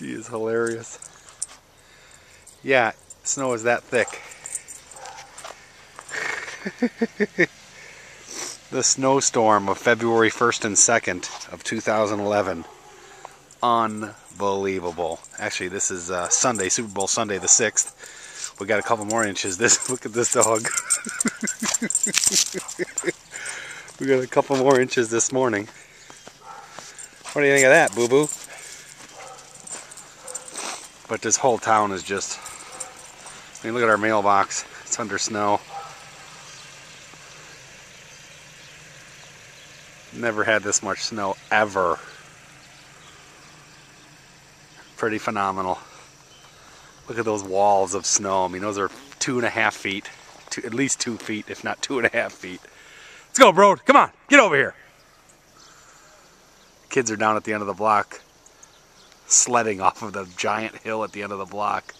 She is hilarious. Yeah, snow is that thick. The snowstorm of February 1st and 2nd of 2011. Unbelievable. Actually, this is Sunday, Super Bowl Sunday the 6th. We got a couple more inches. Look at this dog. We got a couple more inches this morning. What do you think of that, boo-boo? But this whole town is just... I mean, look at our mailbox. It's under snow. Never had this much snow, ever. Pretty phenomenal. Look at those walls of snow. I mean, those are 2.5 feet. At least 2 feet, if not 2.5 feet. Let's go, bro. Come on. Get over here. Kids are down at the end of the block, sledding off of the giant hill at the end of the block.